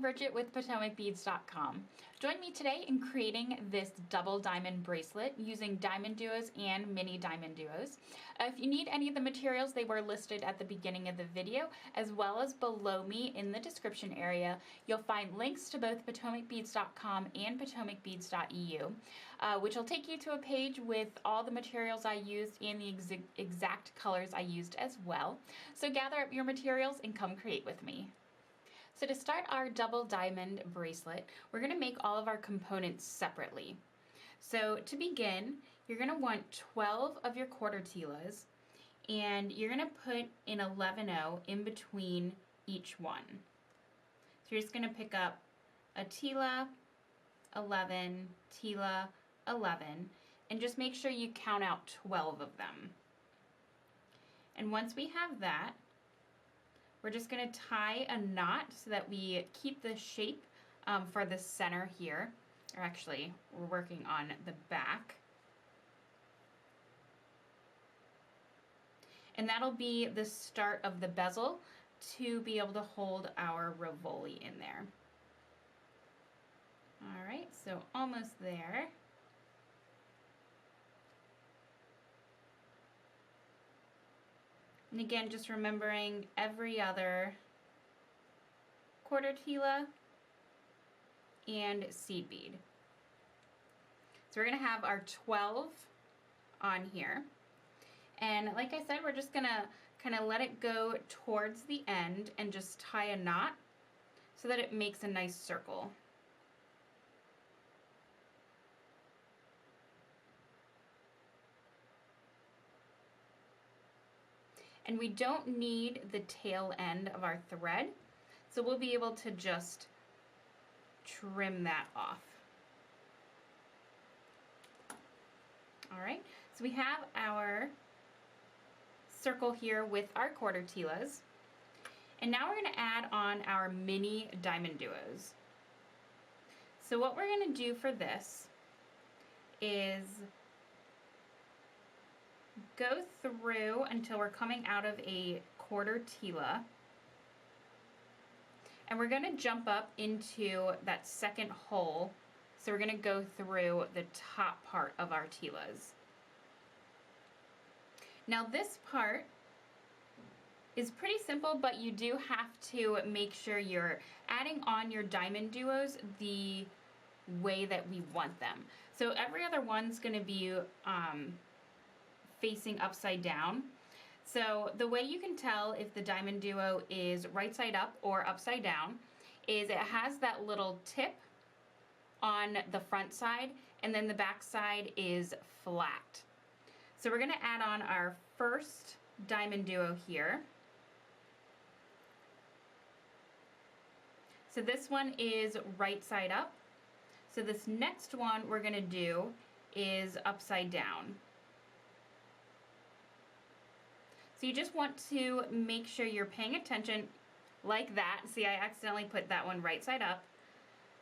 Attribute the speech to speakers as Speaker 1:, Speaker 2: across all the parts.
Speaker 1: Bridgette with PotomacBeads.com. Join me today in creating this double diamond bracelet using DiamonDuos and Mini DiamonDuos. If you need any of the materials, they were listed at the beginning of the video, as well as below me in the description area. You'll find links to both PotomacBeads.com and PotomacBeads.eu, which will take you to a page with all the materials I used and the exact colors I used as well. So gather up your materials and come create with me. So to start our double diamond bracelet, we're going to make all of our components separately. So to begin, you're going to want 12 of your quarter Tilas, and you're going to put an 11-0 in between each one. So you're just going to pick up a Tila, 11, Tila, 11, and just make sure you count out 12 of them. And once we have that, we're just going to tie a knot so that we keep the shape for the center here. Or actually, we're working on the back. And that'll be the start of the bezel to be able to hold our Rivoli in there. All right, so almost there. And again, just remembering every other quarter Tila and seed bead. So we're going to have our 12 on here. And like I said, we're just going to kind of let it go towards the end and just tie a knot so that it makes a nice circle. And we don't need the tail end of our thread, so we'll be able to just trim that off. All right, so we have our circle here with our quarter Tilas, and now we're going to add on our mini DiamonDuos. So what we're going to do for this is go through until we're coming out of a quarter Tila, and we're going to jump up into that second hole. So we're going to go through the top part of our Tilas. Now this part is pretty simple, but you do have to make sure you're adding on your DiamonDuos the way that we want them. So every other one's going to be facing upside down. So the way you can tell if the DiamonDuo is right side up or upside down is it has that little tip on the front side, and then the back side is flat. So we're going to add on our first DiamonDuo here. So this one is right side up. So this next one we're going to do is upside down. So you just want to make sure you're paying attention like that. See, I accidentally put that one right side up.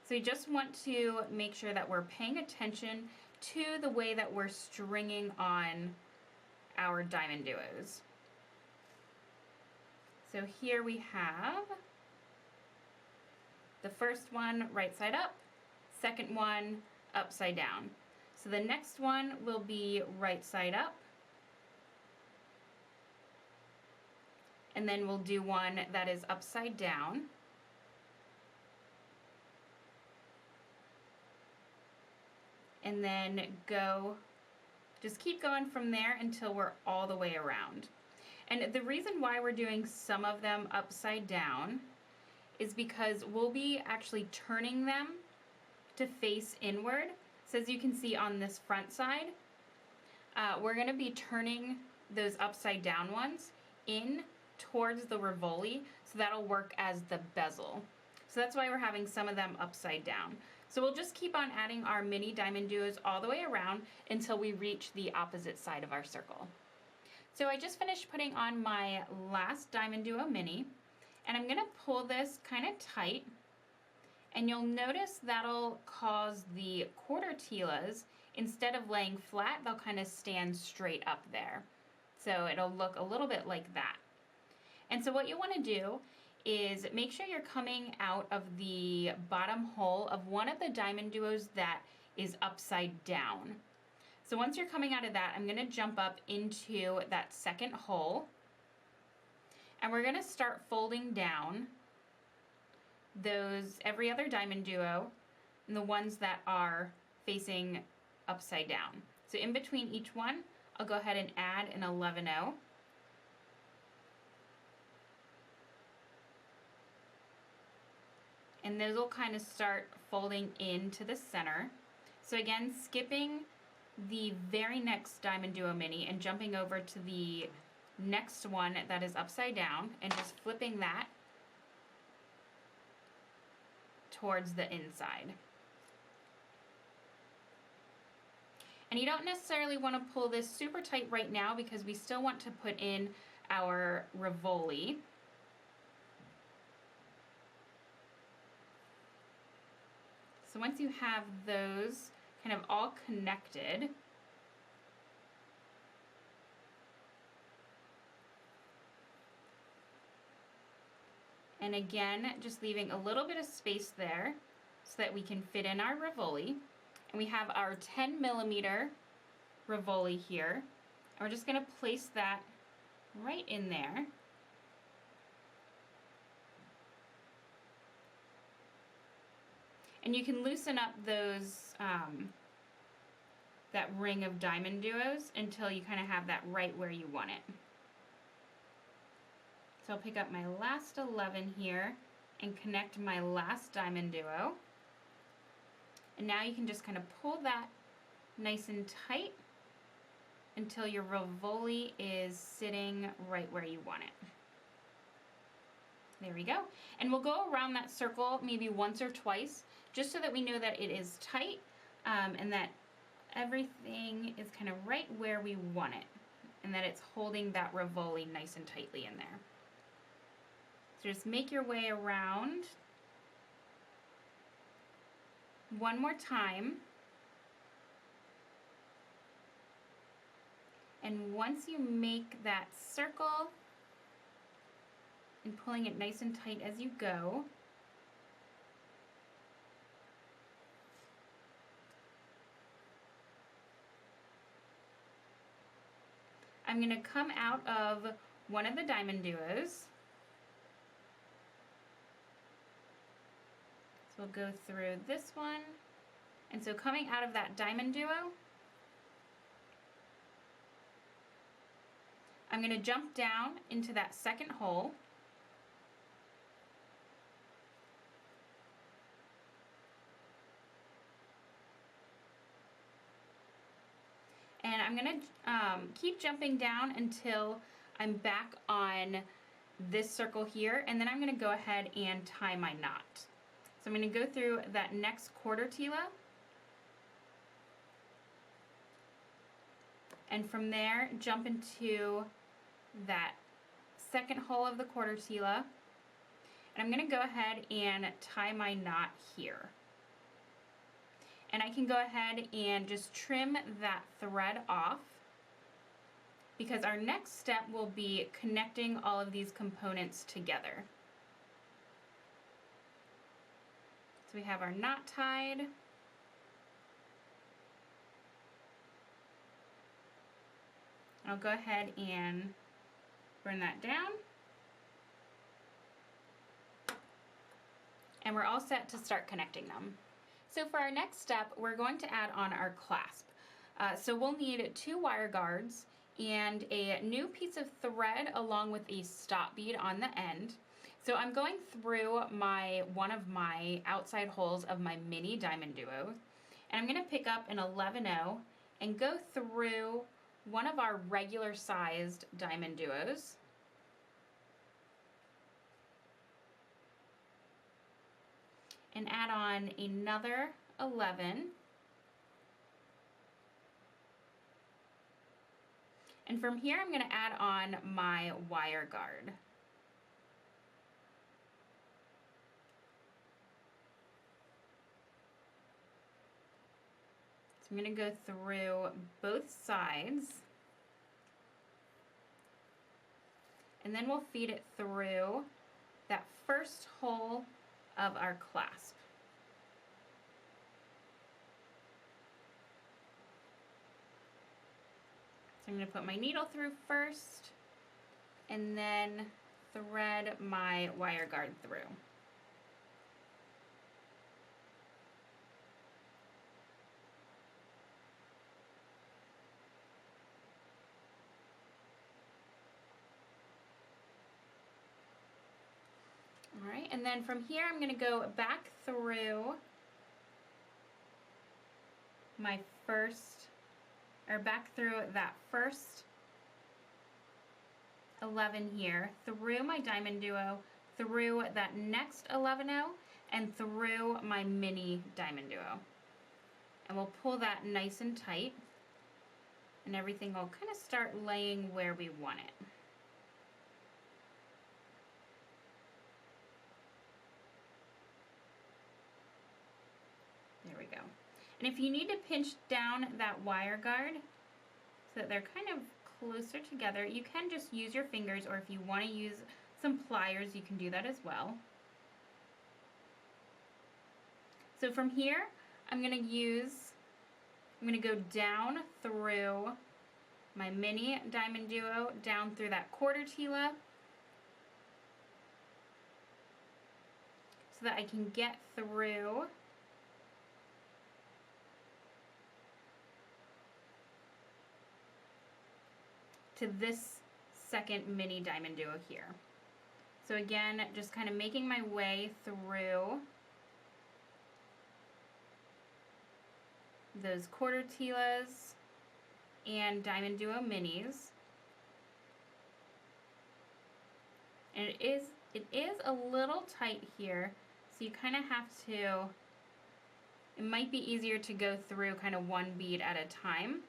Speaker 1: So you just want to make sure that we're paying attention to the way that we're stringing on our DiamonDuos. So here we have the first one right side up, second one upside down. So the next one will be right side up, and then we'll do one that is upside down. And then just keep going from there until we're all the way around. And the reason why we're doing some of them upside down is because we'll be actually turning them to face inward. So as you can see on this front side, we're going to be turning those upside down ones in towards the Rivoli, so that'll work as the bezel. So that's why we're having some of them upside down. So we'll just keep on adding our mini DiamonDuos all the way around until we reach the opposite side of our circle. So I just finished putting on my last DiamonDuo Mini, and I'm going to pull this kind of tight, and you'll notice that'll cause the quarter Tilas, instead of laying flat, they'll kind of stand straight up there. So it'll look a little bit like that. And so what you want to do is make sure you're coming out of the bottom hole of one of the DiamonDuos that is upside down. So once you're coming out of that, I'm going to jump up into that second hole, and we're going to start folding down those every other DiamonDuo and the ones that are facing upside down. So in between each one, I'll go ahead and add an 11-0. And those will kind of start folding into the center. So again, skipping the very next DiamonDuo Mini and jumping over to the next one that is upside down and just flipping that towards the inside. And you don't necessarily want to pull this super tight right now because we still want to put in our Rivoli. So once you have those kind of all connected, and again, just leaving a little bit of space there so that we can fit in our Rivoli. And we have our 10mm Rivoli here. And we're just going to place that right in there. And you can loosen up those, that ring of DiamonDuos until you kind of have that right where you want it. So I'll pick up my last 11 here and connect my last DiamonDuo. And now you can just kind of pull that nice and tight until your Rivoli is sitting right where you want it. There we go. And we'll go around that circle maybe once or twice just so that we know that it is tight and that everything is kind of right where we want it and that it's holding that Rivoli nice and tightly in there. So just make your way around one more time. And once you make that circle and pulling it nice and tight as you go, I'm going to come out of one of the DiamonDuos. So we'll go through this one. And so coming out of that DiamonDuo, I'm going to jump down into that second hole. And I'm going to keep jumping down until I'm back on this circle here, and then I'm going to go ahead and tie my knot. So I'm going to go through that next quarter Tila, and from there jump into that second hole of the quarter Tila, and I'm going to go ahead and tie my knot here. And I can go ahead and just trim that thread off because our next step will be connecting all of these components together. So we have our knot tied. I'll go ahead and burn that down. And we're all set to start connecting them. So for our next step, we're going to add on our clasp. So we'll need 2 wire guards and a new piece of thread along with a stop bead on the end. So I'm going through one of my outside holes of my mini DiamonDuo, and I'm going to pick up an 11-0 and go through one of our regular sized DiamonDuos. And add on another 11. And from here I'm going to add on my wire guard. So I'm going to go through both sides. And then we'll feed it through that first hole of our clasp. So I'm going to put my needle through first and then thread my wire guard through. All right, and then from here I'm going to go back through my back through that first 11 here, through my DiamonDuo, through that next 11-0, and through my mini DiamonDuo. And we'll pull that nice and tight, and everything will kind of start laying where we want it. There we go. And if you need to pinch down that wire guard so that they're kind of closer together, you can just use your fingers, or if you want to use some pliers, you can do that as well. So from here, I'm going to go down through my mini DiamonDuo, down through that quarter Tila, so that I can get through to this second mini DiamonDuo here. So again, just kind of making my way through those quarter Tilas and DiamonDuo minis. And it is a little tight here, so you kind of have to, it might be easier to go through kind of one bead at a time.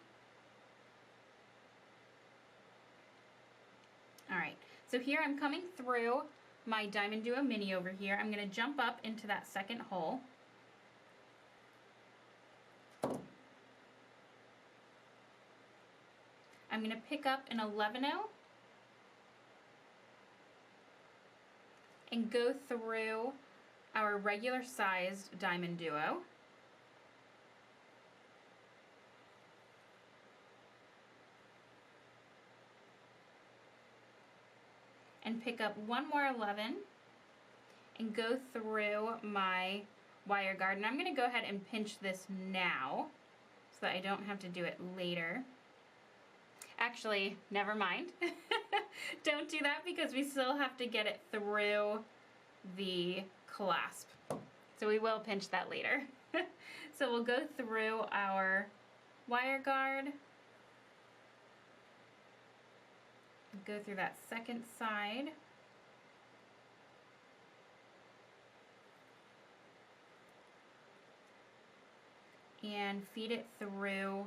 Speaker 1: All right, so here I'm coming through my DiamonDuo Mini over here. I'm going to jump up into that second hole. I'm going to pick up an 11-0 and go through our regular sized DiamonDuo. And pick up one more 11 and go through my wire guard. And I'm going to go ahead and pinch this now so that I don't have to do it later. Actually, never mind. Don't do that because we still have to get it through the clasp. So we will pinch that later. So we'll go through our wire guard, go through that second side, and feed it through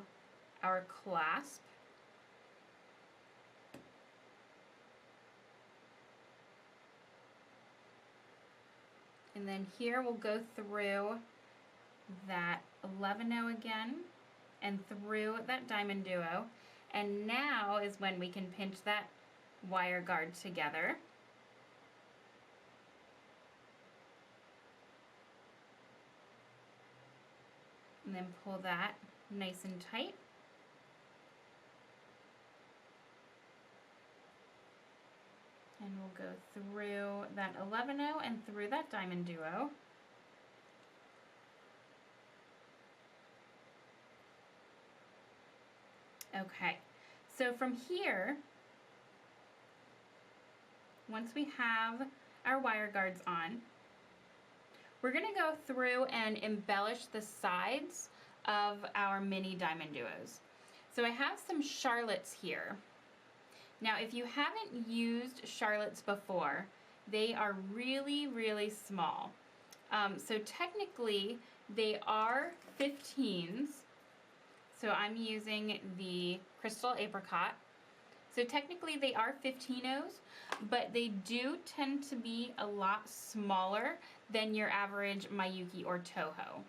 Speaker 1: our clasp. And then here we'll go through that 11-0 again and through that DiamonDuo. And now is when we can pinch that wire guard together. And then pull that nice and tight. And we'll go through that 11-0 and through that DiamonDuo. Okay, so from here, once we have our wire guards on, we're going to go through and embellish the sides of our mini DiamonDuos. So I have some Charlottes here. Now, if you haven't used Charlottes before, they are really, really small. So technically, they are 15s. So I'm using the Crystal Apricot. So technically they are 15-os, but they do tend to be a lot smaller than your average Miyuki or Toho.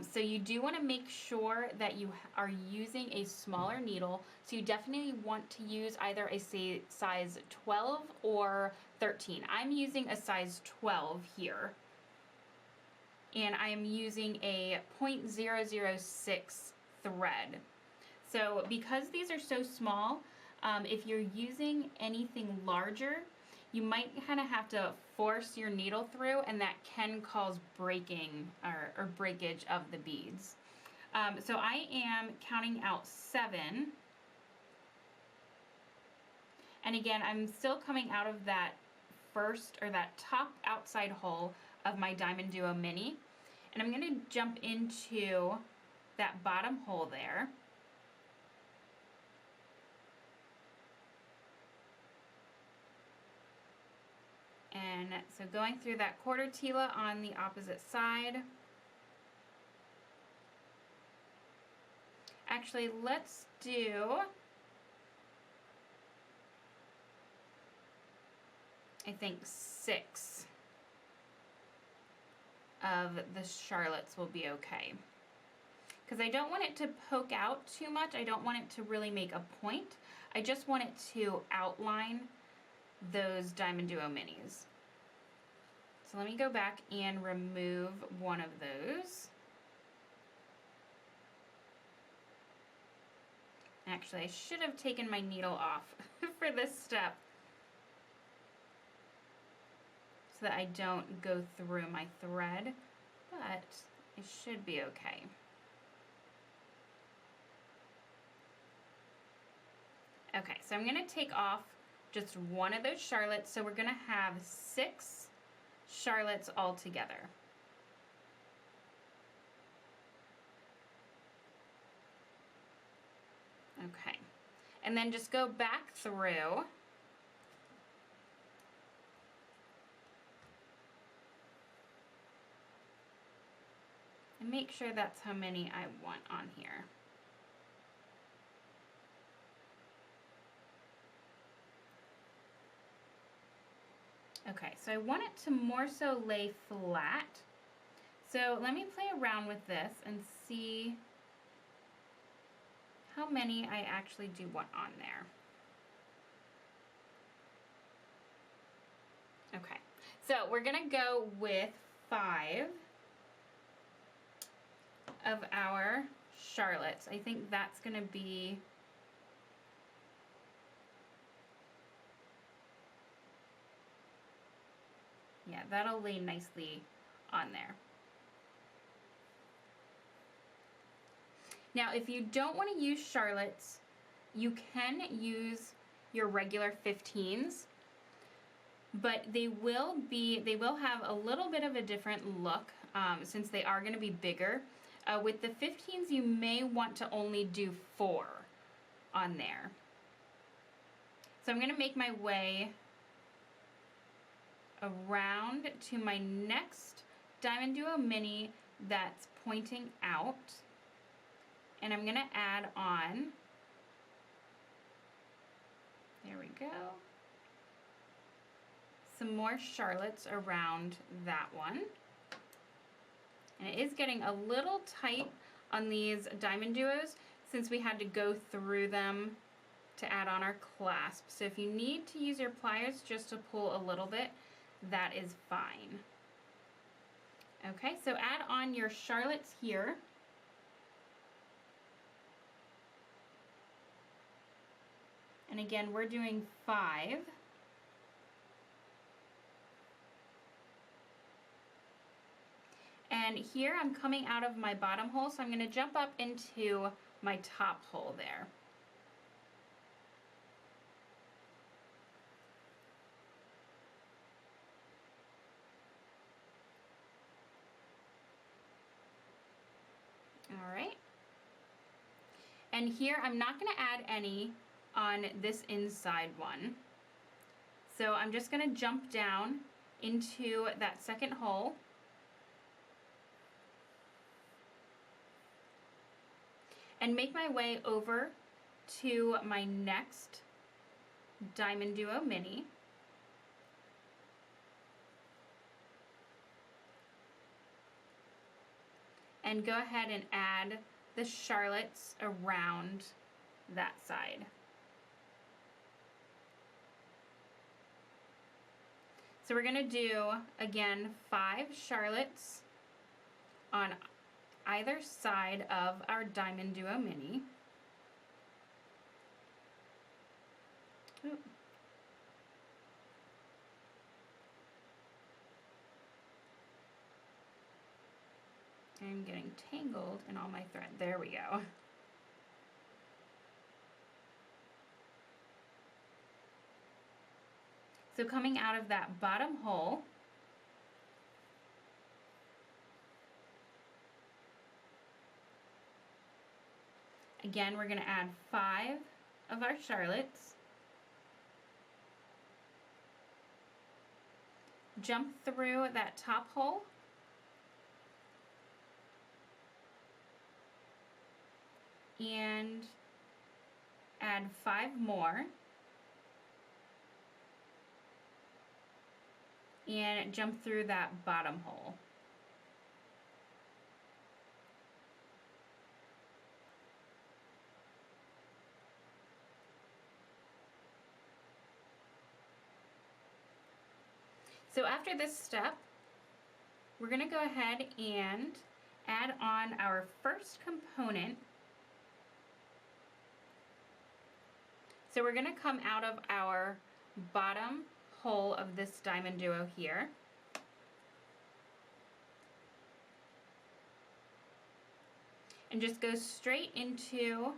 Speaker 1: So you do want to make sure that you are using a smaller needle. So you definitely want to use either a size 12 or 13. I'm using a size 12 here. And I am using a 0.006 thread. So because these are so small, if you're using anything larger, you might kind of have to force your needle through, and that can cause breaking or breakage of the beads. So I am counting out 7. And again, I'm still coming out of that first, or that top outside hole of my DiamonDuo Mini. And I'm going to jump into that bottom hole there. And so going through that quarter Tila on the opposite side. Actually, let's do, I think 6 of the Charlottes will be okay. Because I don't want it to poke out too much. I don't want it to really make a point. I just want it to outline those DiamonDuo Minis. So let me go back and remove one of those. Actually, I should have taken my needle off for this step so that I don't go through my thread, but it should be okay. Okay, so I'm going to take off just one of those Charlottes, so we're going to have 6 Charlottes all together. Okay, and then just go back through and make sure that's how many I want on here. Okay, so I want it to more so lay flat. So let me play around with this and see how many I actually do want on there. Okay, so we're gonna go with 5 of our Charlottes. I think that's gonna be yeah, that'll lay nicely on there. Now, if you don't want to use Charlottes, you can use your regular 15s, but they will have a little bit of a different look since they are going to be bigger. With the 15s, you may want to only do 4 on there. So I'm going to make my way around to my next DiamonDuo Mini that's pointing out, and I'm going to add on, there we go, some more Charlottes around that one. And it is getting a little tight on these DiamonDuos since we had to go through them to add on our clasp. So if you need to use your pliers just to pull a little bit, that is fine. Okay, so add on your Charlottes here. And again, we're doing 5. And here I'm coming out of my bottom hole, so I'm going to jump up into my top hole there. All right. And here I'm not going to add any on this inside one. So I'm just going to jump down into that second hole. And make my way over to my next DiamonDuo Mini. and go ahead and add the charlottes around that side. So we're going to do, again, 5 charlottes on either side of our DiamonDuo Mini. Oop. I'm getting tangled in all my thread. There we go. So coming out of that bottom hole, again, we're going to add 5 of our charlottes, jump through that top hole, and add 5 more, and jump through that bottom hole. So after this step, we're going to go ahead and add on our first component. So we're going to come out of our bottom hole of this DiamonDuo here. And just go straight into,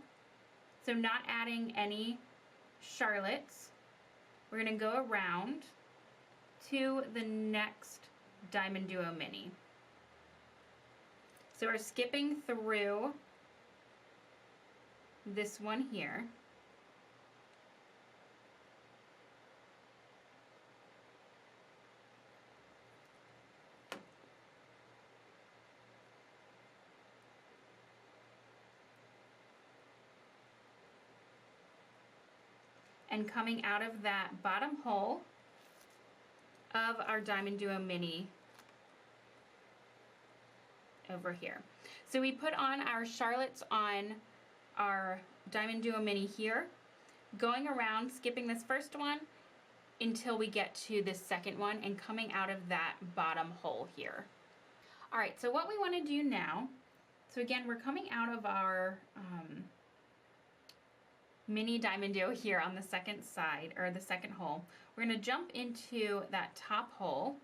Speaker 1: so not adding any charlottes, we're going to go around to the next DiamonDuo Mini. So we're skipping through this one here. And coming out of that bottom hole of our DiamonDuo Mini over here. So we put on our charlottes on our DiamonDuo Mini here, going around, skipping this first one until we get to this second one and coming out of that bottom hole here. All right, so what we want to do now, so again, we're coming out of our mini DiamonDuo here on the second side, or the second hole. We're going to jump into that top hole,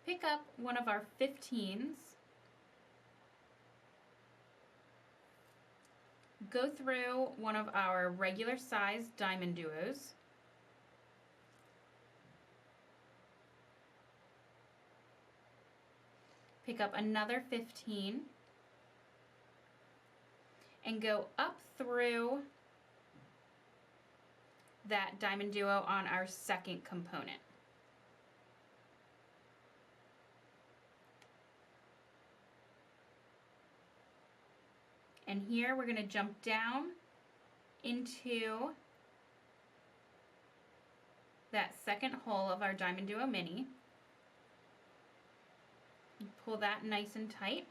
Speaker 1: pick up one of our 15s, go through one of our regular sized DiamonDuos, pick up another 15, and go up through that DiamonDuo on our second component. And here we're going to jump down into that second hole of our DiamonDuo Mini. Pull that nice and tight.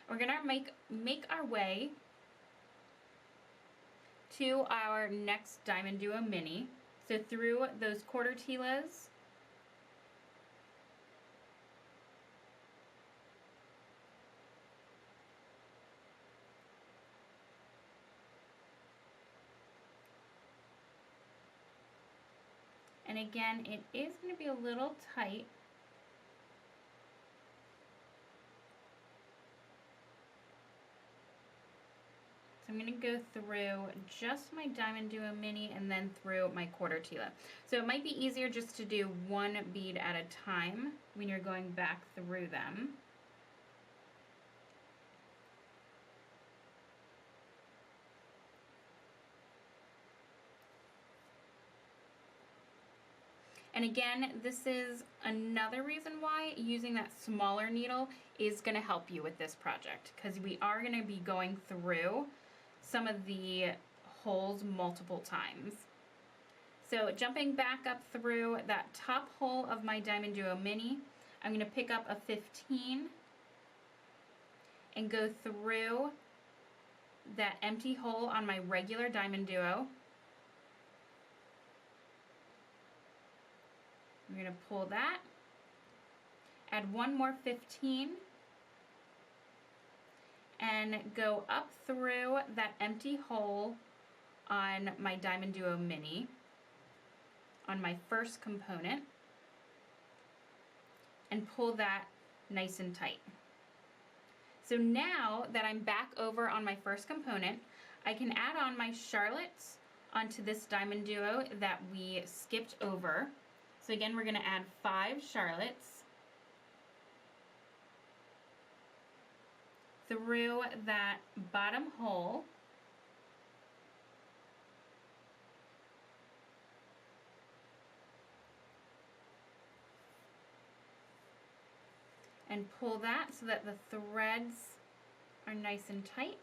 Speaker 1: We're going to make our way to our next DiamonDuo Mini. So through those quarter Tilas, and again, it is going to be a little tight. I'm going to go through just my DiamonDuo Mini and then through my quarter Tila. So it might be easier just to do one bead at a time when you're going back through them. And again, this is another reason why using that smaller needle is going to help you with this project, because we are going to be going through some of the holes multiple times. So jumping back up through that top hole of my DiamonDuo Mini, I'm going to pick up a 15 and go through that empty hole on my regular DiamonDuo. I'm going to pull that, add one more 15, and go up through that empty hole on my DiamonDuo Mini, on my first component, and pull that nice and tight. So now that I'm back over on my first component, I can add on my Charlottes onto this DiamonDuo that we skipped over. So again, we're going to add 5 Charlottes through that bottom hole. And pull that so that the threads are nice and tight.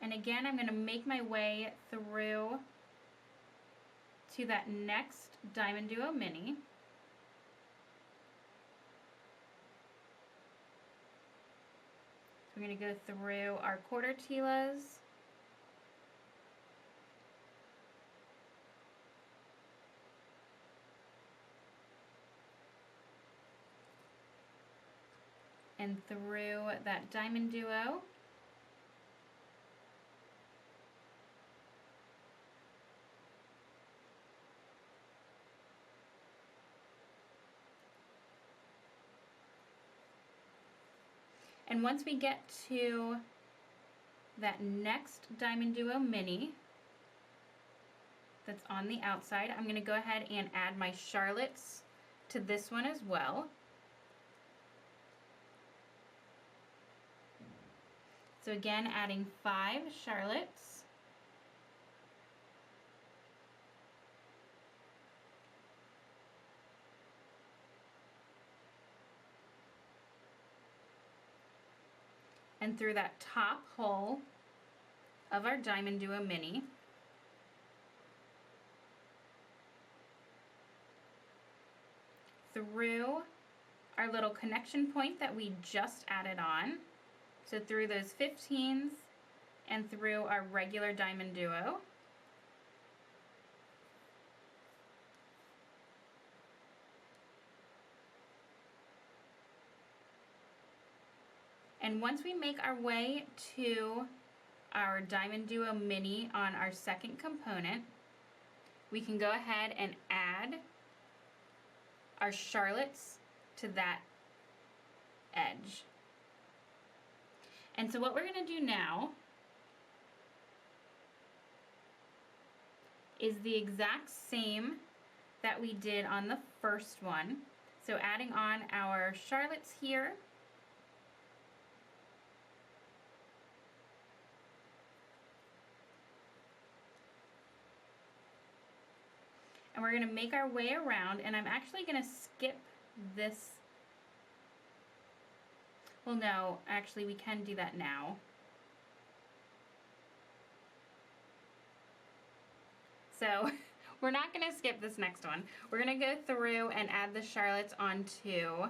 Speaker 1: And again, I'm going to make my way through to that next DiamonDuo Mini. So we're going to go through our quarter Tilas. And through that DiamonDuo. And once we get to that next DiamonDuo Mini that's on the outside, I'm going to go ahead and add my Charlottes to this one as well. So again, adding 5 Charlottes. And through that top hole of our DiamonDuo Mini. Through our little connection point that we just added on. So through those 15s and through our regular DiamonDuo. And once we make our way to our DiamonDuo Mini on our second component, we can go ahead and add our Charlottes to that edge. And so what we're going to do now is the exact same that we did on the first one. So adding on our Charlottes here. And we're going to make our way around, and I'm actually going to skip this. Well, no, actually we can do that now. So we're not going to skip this next one. We're going to go through and add the Charlottes onto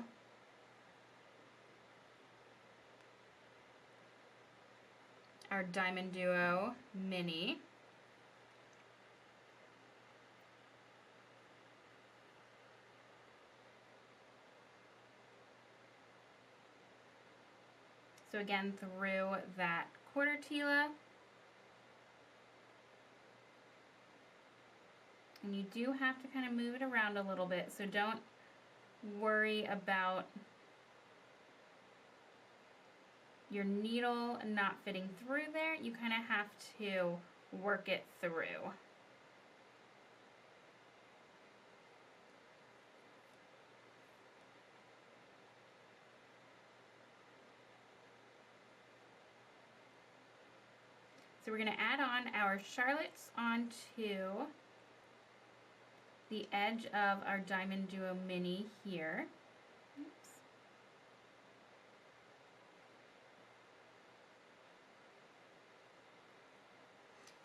Speaker 1: our DiamonDuo Mini. So again, through that quarter Tila. And you do have to kind of move it around a little bit, so don't worry about your needle not fitting through there. You kind of have to work it through. So we're going to add on our Charlottes onto the edge of our DiamonDuo Mini here. Oops.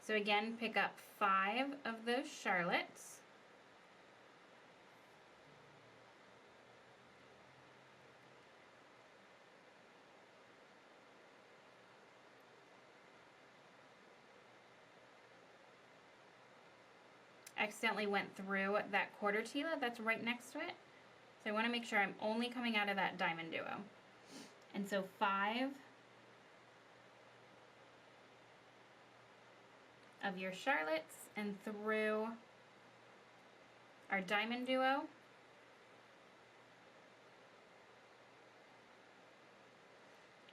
Speaker 1: So again, pick up 5 of those Charlottes. accidentally went through that quarter Tila that's right next to it. So I want to make sure I'm only coming out of that DiamonDuo. And so 5 of your Charlottes and through our DiamonDuo.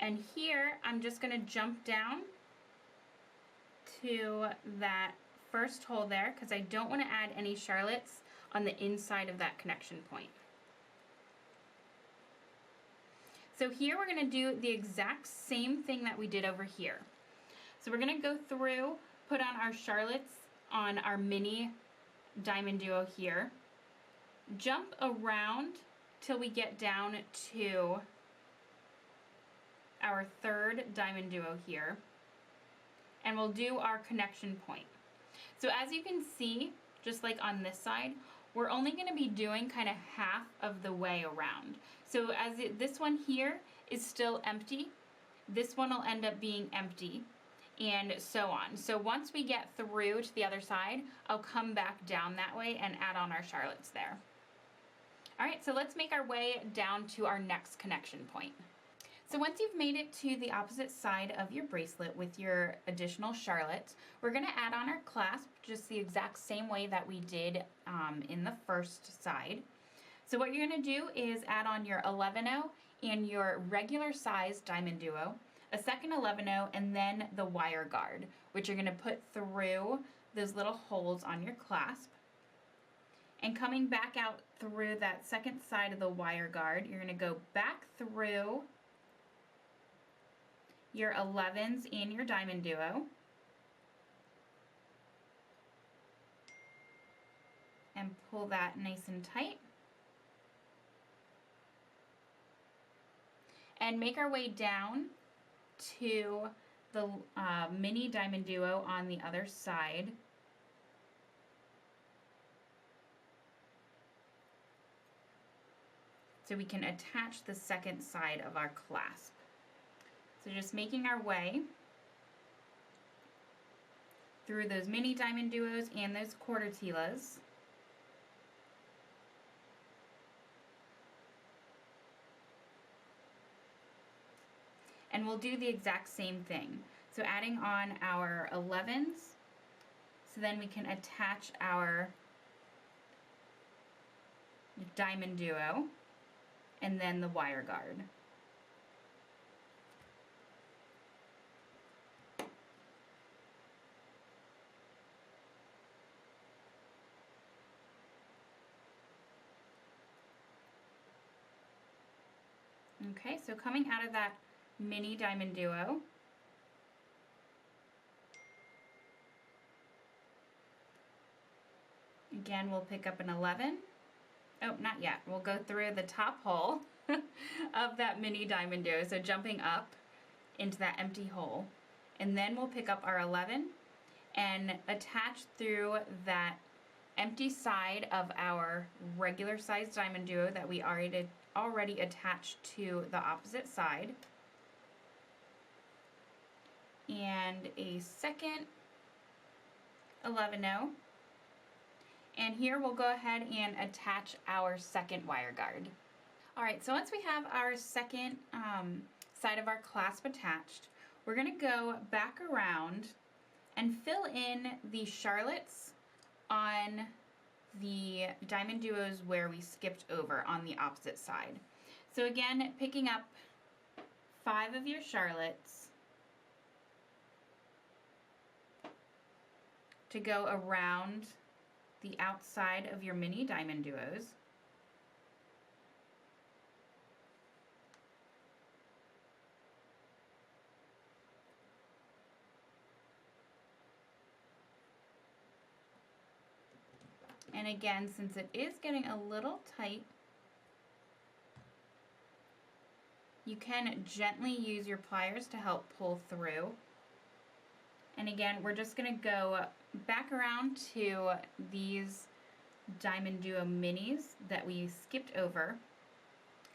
Speaker 1: And here I'm just going to jump down to that first hole there because I don't want to add any Charlottes on the inside of that connection point. So here we're going to do the exact same thing that we did over here. So we're going to go through, put on our Charlottes on our mini DiamonDuo here, jump around till we get down to our third DiamonDuo here, and we'll do our connection point. So as you can see, just like on this side, we're only going to be doing kind of half of the way around. So as this one here is still empty, this one will end up being empty, and so on. So once we get through to the other side, I'll come back down that way and add on our Charlottes there. All right, so let's make our way down to our next connection point. So once you've made it to the opposite side of your bracelet with your additional Charlottes, we're going to add on our clasp just the exact same way that we did in the first side. So what you're going to do is add on your 11-0 and your regular size DiamonDuo, a second 11-0, and then the wire guard, which you're going to put through those little holes on your clasp. And coming back out through that second side of the wire guard, you're going to go back through your 11s and your DiamonDuo, and pull that nice and tight. And make our way down to the mini DiamonDuo on the other side. So we can attach the second side of our clasp. So just making our way through those mini DiamonDuos and those quarter Tilas. And we'll do the exact same thing. So adding on our 11s, so then we can attach our DiamonDuo and then the wire guard. Okay, so coming out of that mini DiamonDuo, again we'll pick up an 11. Oh, not yet. We'll go through the top hole of that mini DiamonDuo, so jumping up into that empty hole. And then we'll pick up our 11 and attach through that empty side of our regular size DiamonDuo that we already attached to the opposite side. And a second 11-0. And here we'll go ahead and attach our second wire guard. All right, so once we have our second side of our clasp attached, we're gonna go back around and fill in the Charlottes on the DiamonDuos where we skipped over on the opposite side. So again, picking up 5 of your Charlottes to go around the outside of your mini DiamonDuos. And again, since it is getting a little tight, you can gently use your pliers to help pull through. And again, we're just going to go back around to these DiamonDuo minis that we skipped over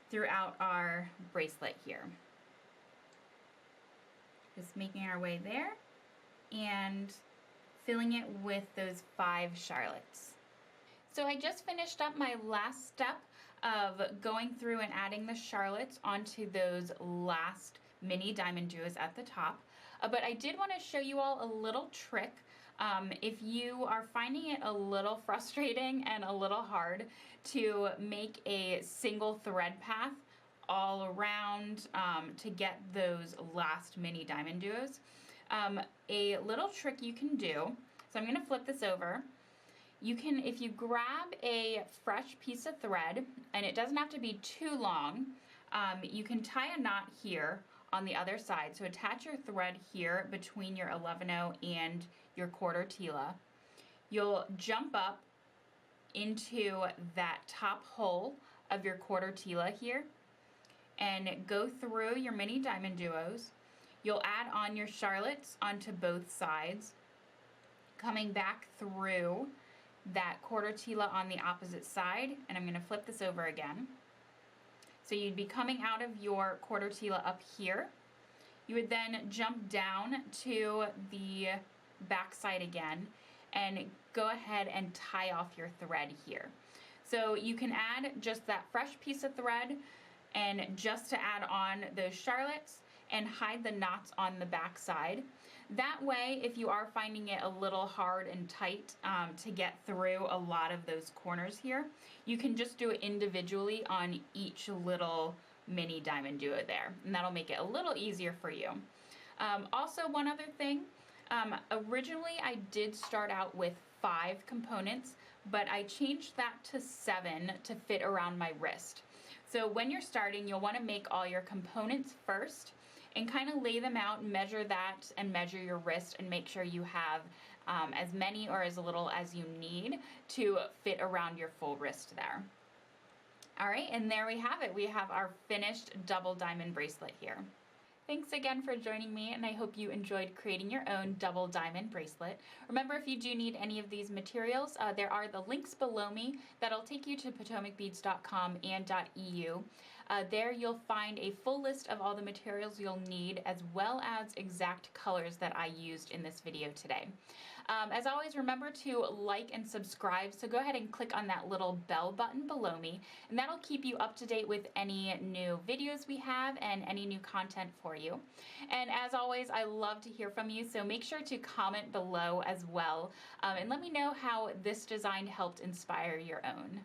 Speaker 1: throughout our bracelet here. Just making our way there and filling it with those 5 Charlottes. So I just finished up my last step of going through and adding the Charlottes onto those last mini diamond duos at the top. But I did want to show you all a little trick. If you are finding it a little frustrating and a little hard to make a single thread path all around to get those last mini diamond duos, a little trick you can do, so I'm going to flip this over. You can, if you grab a fresh piece of thread, and it doesn't have to be too long, you can tie a knot here on the other side. So attach your thread here between your 11/0 and your quarter Tila. You'll jump up into that top hole of your quarter Tila here and go through your mini diamond duos. You'll add on your Charlottes onto both sides, coming back through that quarter Tila on the opposite side, and I'm going to flip this over again. So you'd be coming out of your quarter Tila up here. You would then jump down to the back side again and go ahead and tie off your thread here. So you can add just that fresh piece of thread and just to add on those Charlottes and hide the knots on the back side. That way, if you are finding it a little hard and tight to get through a lot of those corners here, you can just do it individually on each little mini diamond duo there, and that'll make it a little easier for you. Also, one other thing, originally I did start out with 5 components, but I changed that to 7 to fit around my wrist. So when you're starting, you'll want to make all your components first and kind of lay them out and measure that and measure your wrist and make sure you have as many or as little as you need to fit around your full wrist there. All right, and there we have it. We have our finished double diamond bracelet here. Thanks again for joining me, and I hope you enjoyed creating your own double diamond bracelet. Remember, if you do need any of these materials, there are the links below me that'll take you to PotomacBeads.com and .eu. There you'll find a full list of all the materials you'll need, as well as exact colors that I used in this video today. As always, remember to like and subscribe, so go ahead and click on that little bell button below me, and that'll keep you up to date with any new videos we have and any new content for you. And as always, I love to hear from you, so make sure to comment below as well, and let me know how this design helped inspire your own.